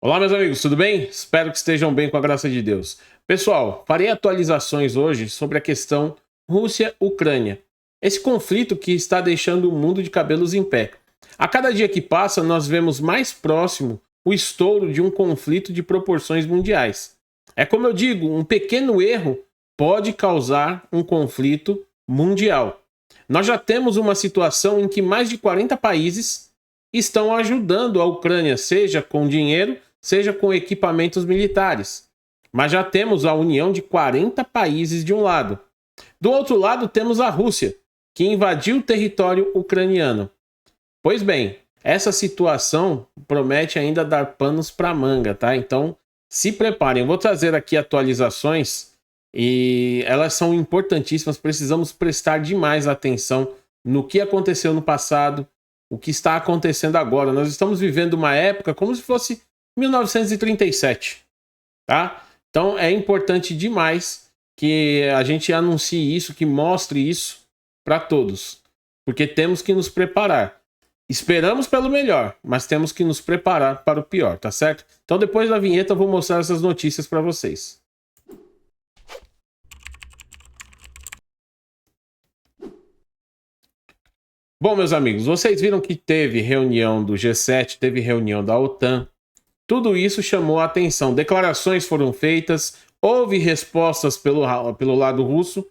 Olá, meus amigos, tudo bem? Espero que estejam bem com a graça de Deus. Pessoal, farei atualizações hoje sobre a questão Rússia-Ucrânia. Esse conflito que está deixando o mundo de cabelos em pé. A cada dia que passa, nós vemos mais próximo o estouro de um conflito de proporções mundiais. É como eu digo, um pequeno erro pode causar um conflito mundial. Nós já temos uma situação em que mais de 40 países estão ajudando a Ucrânia, seja com dinheiro, seja com equipamentos militares. Mas já temos a união de 40 países de um lado. Do outro lado, temos a Rússia, que invadiu o território ucraniano. Pois bem, essa situação promete ainda dar panos para manga, tá? Então, se preparem. Eu vou trazer aqui atualizações e elas são importantíssimas. Precisamos prestar demais atenção no que aconteceu no passado, o que está acontecendo agora. Nós estamos vivendo uma época como se fosse 1937, tá? Então é importante demais que a gente anuncie isso, que mostre isso para todos, porque temos que nos preparar. Esperamos pelo melhor, mas temos que nos preparar para o pior, tá certo? Então depois da vinheta eu vou mostrar essas notícias para vocês. Bom, meus amigos, vocês viram que teve reunião do G7, teve reunião da OTAN. Tudo isso chamou a atenção. Declarações foram feitas, houve respostas pelo lado russo,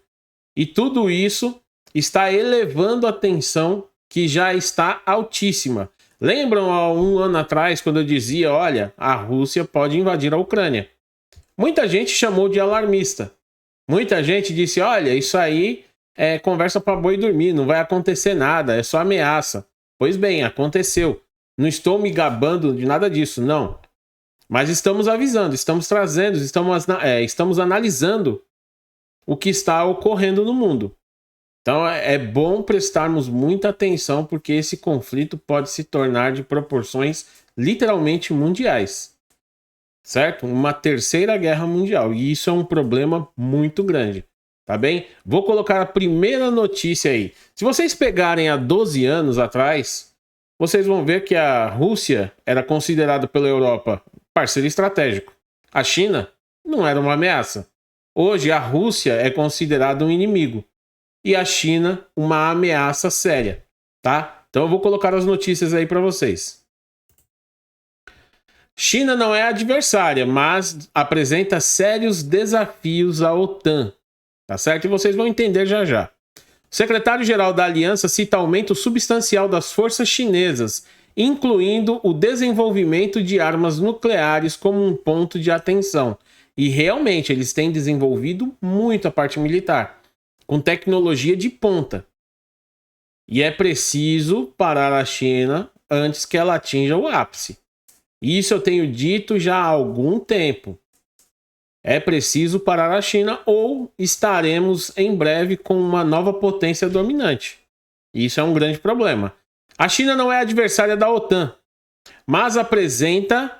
e tudo isso está elevando a tensão que já está altíssima. Lembram há um ano atrás, quando eu dizia: olha, a Rússia pode invadir a Ucrânia? Muita gente chamou de alarmista. Muita gente disse: olha, isso aí é conversa para boi dormir, não vai acontecer nada, é só ameaça. Pois bem, aconteceu. Não estou me gabando de nada disso, não. Mas estamos avisando, estamos trazendo, estamos analisando o que está ocorrendo no mundo. Então é bom prestarmos muita atenção, porque esse conflito pode se tornar de proporções literalmente mundiais. Certo? Uma terceira guerra mundial. E isso é um problema muito grande. Tá bem? Vou colocar a primeira notícia aí. Se vocês pegarem há 12 anos atrás, vocês vão ver que a Rússia era considerada pela Europa parceiro estratégico. A China não era uma ameaça. Hoje, a Rússia é considerada um inimigo. E a China, uma ameaça séria. Tá? Então eu vou colocar as notícias aí para vocês. China não é adversária, mas apresenta sérios desafios à OTAN. Tá certo? E vocês vão entender já já. O secretário-geral da aliança cita aumento substancial das forças chinesas, incluindo o desenvolvimento de armas nucleares como um ponto de atenção. E realmente eles têm desenvolvido muito a parte militar, com tecnologia de ponta. E é preciso parar a China antes que ela atinja o ápice. Isso eu tenho dito já há algum tempo. É preciso parar a China ou estaremos em breve com uma nova potência dominante. Isso é um grande problema. A China não é adversária da OTAN, mas apresenta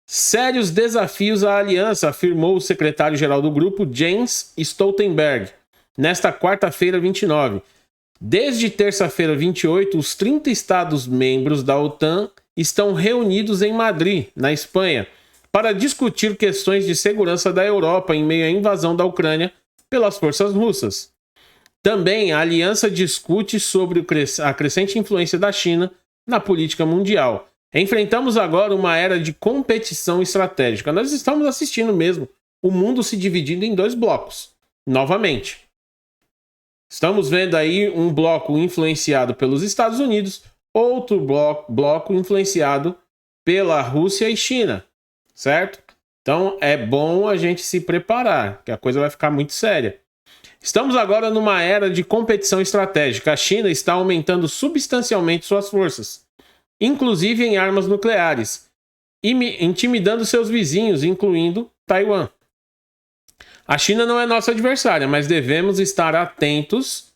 sérios desafios à aliança, afirmou o secretário-geral do grupo, Jens Stoltenberg, nesta quarta-feira, 29. Desde terça-feira, 28, os 30 Estados-membros da OTAN estão reunidos em Madrid, na Espanha, para discutir questões de segurança da Europa em meio à invasão da Ucrânia pelas forças russas. Também a aliança discute sobre a crescente influência da China na política mundial. Enfrentamos agora uma era de competição estratégica. Nós estamos assistindo mesmo o mundo se dividindo em dois blocos, novamente. Estamos vendo aí um bloco influenciado pelos Estados Unidos, outro bloco influenciado pela Rússia e China, certo? Então é bom a gente se preparar, que a coisa vai ficar muito séria. Estamos agora numa era de competição estratégica. A China está aumentando substancialmente suas forças, inclusive em armas nucleares, intimidando seus vizinhos, incluindo Taiwan. A China não é nossa adversária, mas devemos estar atentos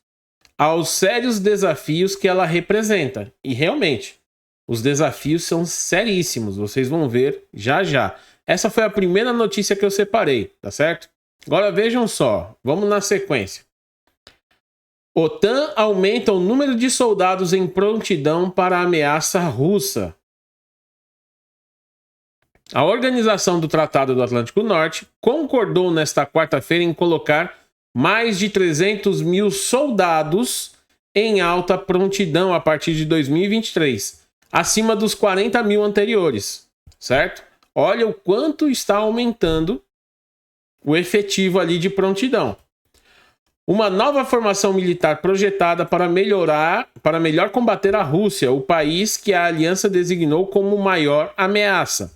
aos sérios desafios que ela representa. E realmente, os desafios são seríssimos, vocês vão ver já já. Essa foi a primeira notícia que eu separei, tá certo? Agora vejam só, vamos na sequência. OTAN aumenta o número de soldados em prontidão para a ameaça russa. A Organização do Tratado do Atlântico Norte concordou nesta quarta-feira em colocar mais de 300 mil soldados em alta prontidão a partir de 2023, acima dos 40 mil anteriores, certo? Olha o quanto está aumentando o efetivo ali de prontidão. Uma nova formação militar projetada para melhor combater a Rússia, o país que a aliança designou como maior ameaça.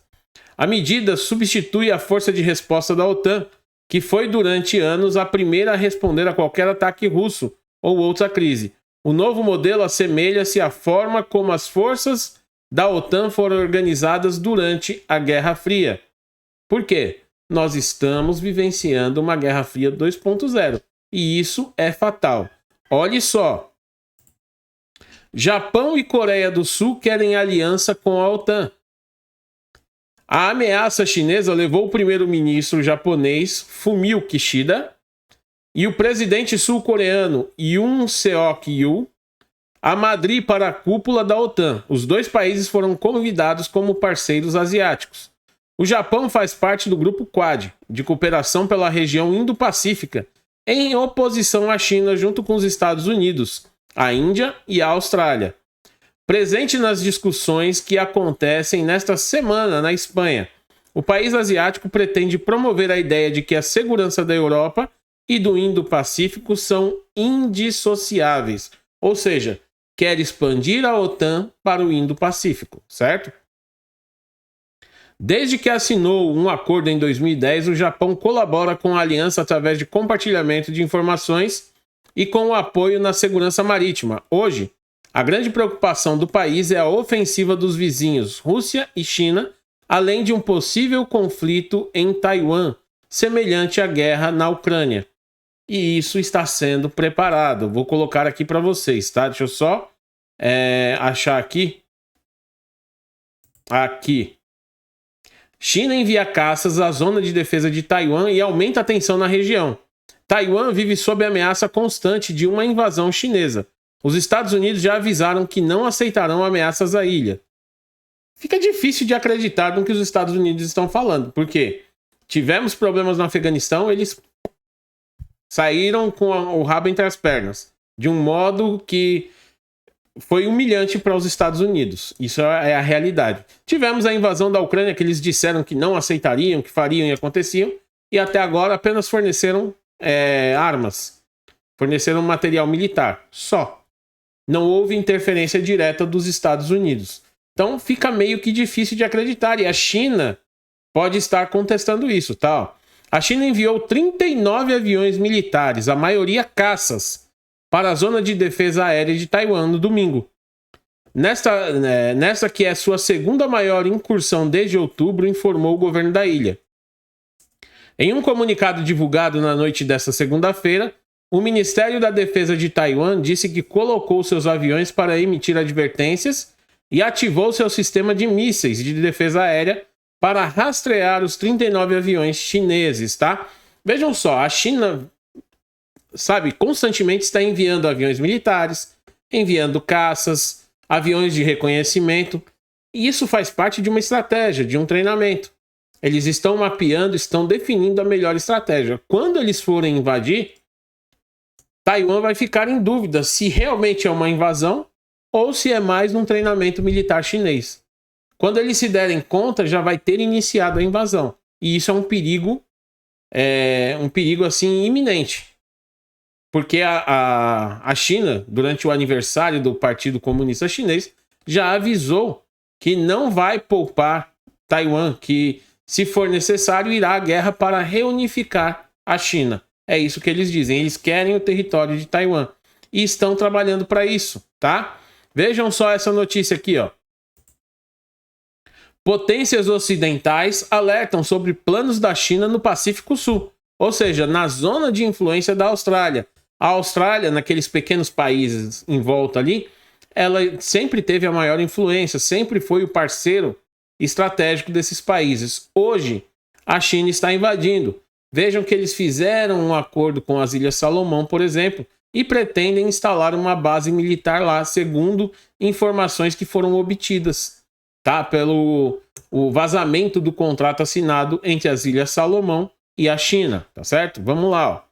A medida substitui a força de resposta da OTAN, que foi durante anos a primeira a responder a qualquer ataque russo ou outra crise. O novo modelo assemelha-se à forma como as forças da OTAN foram organizadas durante a Guerra Fria. Por quê? Nós estamos vivenciando uma Guerra Fria 2.0 e isso é fatal. Olhe só. Japão e Coreia do Sul querem aliança com a OTAN. A ameaça chinesa levou o primeiro-ministro japonês Fumio Kishida e o presidente sul-coreano Yoon Seok-yeol a Madrid para a cúpula da OTAN. Os dois países foram convidados como parceiros asiáticos. O Japão faz parte do grupo Quad, de cooperação pela região Indo-Pacífica, em oposição à China junto com os Estados Unidos, a Índia e a Austrália. Presente nas discussões que acontecem nesta semana na Espanha, o país asiático pretende promover a ideia de que a segurança da Europa e do Indo-Pacífico são indissociáveis, ou seja, quer expandir a OTAN para o Indo-Pacífico, certo? Desde que assinou um acordo em 2010, o Japão colabora com a aliança através de compartilhamento de informações e com o apoio na segurança marítima. Hoje, a grande preocupação do país é a ofensiva dos vizinhos Rússia e China, além de um possível conflito em Taiwan, semelhante à guerra na Ucrânia. E isso está sendo preparado. Vou colocar aqui para vocês, tá? Deixa eu só achar aqui. Aqui. China envia caças à zona de defesa de Taiwan e aumenta a tensão na região. Taiwan vive sob ameaça constante de uma invasão chinesa. Os Estados Unidos já avisaram que não aceitarão ameaças à ilha. Fica difícil de acreditar no que os Estados Unidos estão falando, porque tivemos problemas no Afeganistão, eles saíram com o rabo entre as pernas, de um modo que foi humilhante para os Estados Unidos. Isso é a realidade. Tivemos a invasão da Ucrânia, que eles disseram que não aceitariam, que fariam e aconteciam, e até agora apenas forneceram armas, forneceram material militar, só. Não houve interferência direta dos Estados Unidos. Então fica meio que difícil de acreditar, e a China pode estar contestando isso, tá? A China enviou 39 aviões militares, a maioria caças, para a zona de defesa aérea de Taiwan no domingo. Nessa que é sua segunda maior incursão desde outubro, informou o governo da ilha. Em um comunicado divulgado na noite desta segunda-feira, o Ministério da Defesa de Taiwan disse que colocou seus aviões para emitir advertências e ativou seu sistema de mísseis de defesa aérea para rastrear os 39 aviões chineses, tá? Vejam só, a China, constantemente está enviando aviões militares, enviando caças, aviões de reconhecimento, e isso faz parte de uma estratégia, de um treinamento. Eles estão mapeando, estão definindo a melhor estratégia. Quando eles forem invadir, Taiwan vai ficar em dúvida se realmente é uma invasão ou se é mais um treinamento militar chinês. Quando eles se derem conta, já vai ter iniciado a invasão. E isso é um perigo assim iminente. Porque a China, durante o aniversário do Partido Comunista Chinês, já avisou que não vai poupar Taiwan, que se for necessário irá à guerra para reunificar a China. É isso que eles dizem. Eles querem o território de Taiwan. E estão trabalhando para isso, tá? Vejam só essa notícia aqui, ó. Potências ocidentais alertam sobre planos da China no Pacífico Sul. Ou seja, na zona de influência da Austrália. A Austrália, naqueles pequenos países em volta ali, ela sempre teve a maior influência, sempre foi o parceiro estratégico desses países. Hoje, a China está invadindo. Vejam que eles fizeram um acordo com as Ilhas Salomão, por exemplo, e pretendem instalar uma base militar lá, segundo informações que foram obtidas. tá? Pelo o vazamento do contrato assinado entre as Ilhas Salomão e a China, tá certo? Vamos lá, ó.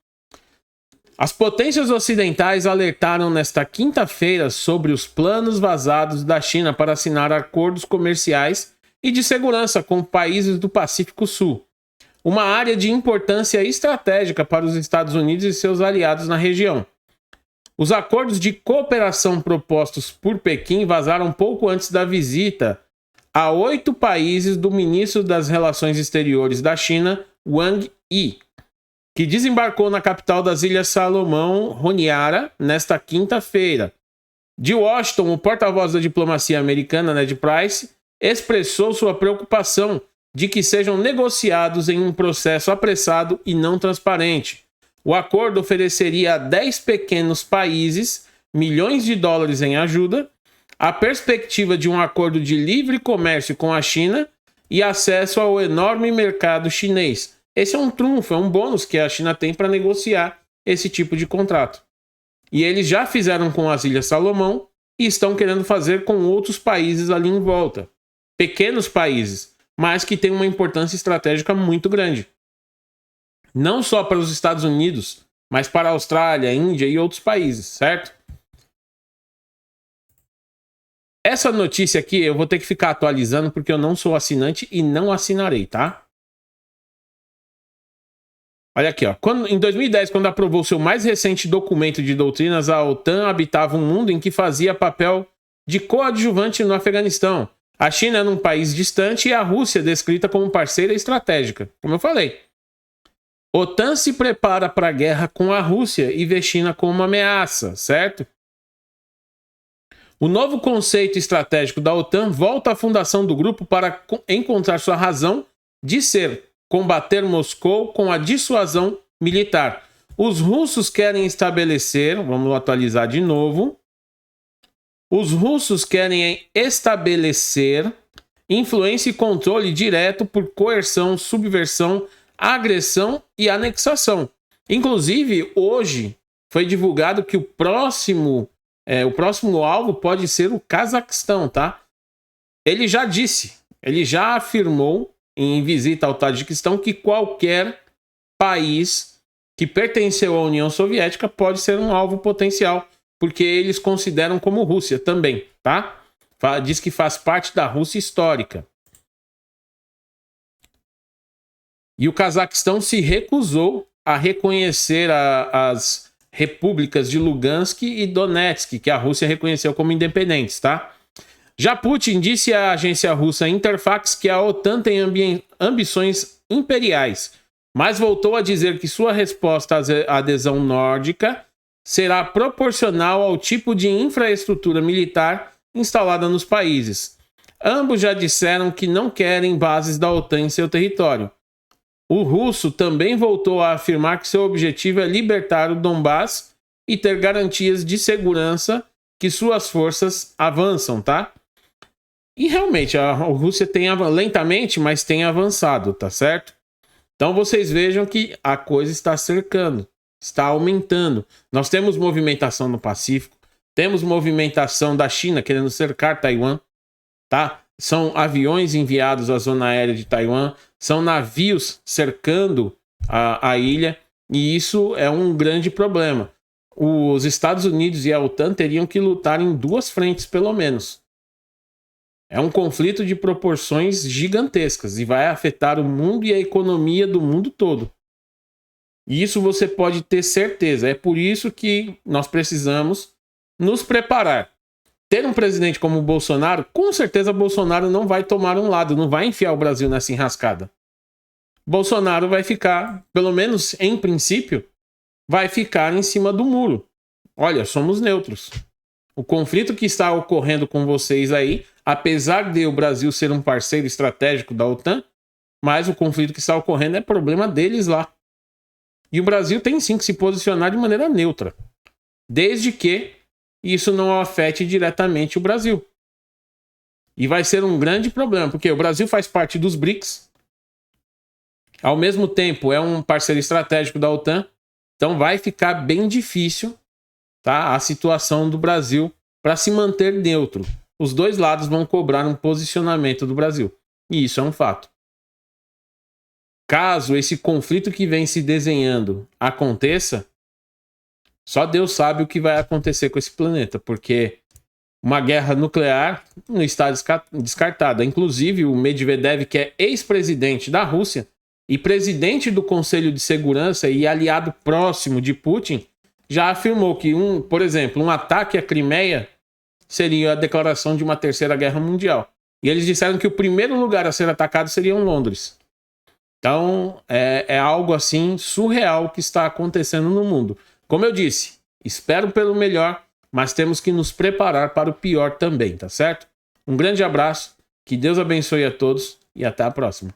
As potências ocidentais alertaram nesta quinta-feira sobre os planos vazados da China para assinar acordos comerciais e de segurança com países do Pacífico Sul, uma área de importância estratégica para os Estados Unidos e seus aliados na região. Os acordos de cooperação propostos por Pequim vazaram pouco antes da visita a 8 países do ministro das Relações Exteriores da China, Wang Yi, que desembarcou na capital das Ilhas Salomão, Honiara, nesta quinta-feira. De Washington, o porta-voz da diplomacia americana, Ned Price, expressou sua preocupação de que sejam negociados em um processo apressado e não transparente. O acordo ofereceria a 10 pequenos países milhões de dólares em ajuda, a perspectiva de um acordo de livre comércio com a China e acesso ao enorme mercado chinês. Esse é um trunfo, é um bônus que a China tem para negociar esse tipo de contrato. E eles já fizeram com as Ilhas Salomão e estão querendo fazer com outros países ali em volta. Pequenos países, mas que têm uma importância estratégica muito grande. Não só para os Estados Unidos, mas para a Austrália, Índia e outros países, certo? Essa notícia aqui eu vou ter que ficar atualizando porque eu não sou assinante e não assinarei, tá? Olha aqui, ó. Em 2010, quando aprovou seu mais recente documento de doutrinas, a OTAN habitava um mundo em que fazia papel de coadjuvante no Afeganistão. A China era um país distante e a Rússia descrita como parceira estratégica, como eu falei. OTAN se prepara para a guerra com a Rússia e vê China como uma ameaça, certo? O novo conceito estratégico da OTAN volta à fundação do grupo para encontrar sua razão de ser, combater Moscou com a dissuasão militar. Os russos querem estabelecer, vamos atualizar de novo, os russos querem estabelecer influência e controle direto por coerção, subversão, agressão e anexação. Inclusive, hoje foi divulgado que o próximo alvo pode ser o Cazaquistão, tá? Ele já disse, ele já afirmou em visita ao Tajiquistão que qualquer país que pertenceu à União Soviética pode ser um alvo potencial, porque eles consideram como Rússia também, tá? Diz que faz parte da Rússia histórica. E o Cazaquistão se recusou a reconhecer as repúblicas de Lugansk e Donetsk, que a Rússia reconheceu como independentes, tá? Já Putin disse à agência russa Interfax que a OTAN tem ambições imperiais, mas voltou a dizer que sua resposta à adesão nórdica será proporcional ao tipo de infraestrutura militar instalada nos países. Ambos já disseram que não querem bases da OTAN em seu território. O russo também voltou a afirmar que seu objetivo é libertar o Donbass e ter garantias de segurança que suas forças avançam, tá? E realmente, a Rússia tem lentamente, mas tem avançado, tá certo? Então vocês vejam que a coisa está cercando, está aumentando. Nós temos movimentação no Pacífico, temos movimentação da China querendo cercar Taiwan, tá? São aviões enviados à zona aérea de Taiwan, são navios cercando a ilha, e isso é um grande problema. Os Estados Unidos e a OTAN teriam que lutar em duas frentes, pelo menos. É um conflito de proporções gigantescas e vai afetar o mundo e a economia do mundo todo. E isso você pode ter certeza. É por isso que nós precisamos nos preparar. Ter um presidente como o Bolsonaro, com certeza Bolsonaro não vai tomar um lado, não vai enfiar o Brasil nessa enrascada. Bolsonaro vai ficar, pelo menos em princípio, vai ficar em cima do muro. Olha, somos neutros. O conflito que está ocorrendo com vocês aí, apesar de o Brasil ser um parceiro estratégico da OTAN, mas o conflito que está ocorrendo é problema deles lá. E o Brasil tem sim que se posicionar de maneira neutra, desde que isso não afete diretamente o Brasil. E vai ser um grande problema, porque o Brasil faz parte dos BRICS, ao mesmo tempo é um parceiro estratégico da OTAN, então vai ficar bem difícil, tá, a situação do Brasil para se manter neutro. os dois lados vão cobrar um posicionamento do Brasil. E isso é um fato. Caso esse conflito que vem se desenhando aconteça, só Deus sabe o que vai acontecer com esse planeta, porque uma guerra nuclear não está descartada. Inclusive, o Medvedev, que é ex-presidente da Rússia e presidente do Conselho de Segurança e aliado próximo de Putin, já afirmou que, por exemplo, um ataque à Crimeia seria a declaração de uma terceira guerra mundial. E eles disseram que o primeiro lugar a ser atacado seria Londres. Então, é algo assim surreal que está acontecendo no mundo. Como eu disse, espero pelo melhor, mas temos que nos preparar para o pior também, tá certo? Um grande abraço, que Deus abençoe a todos e até a próxima.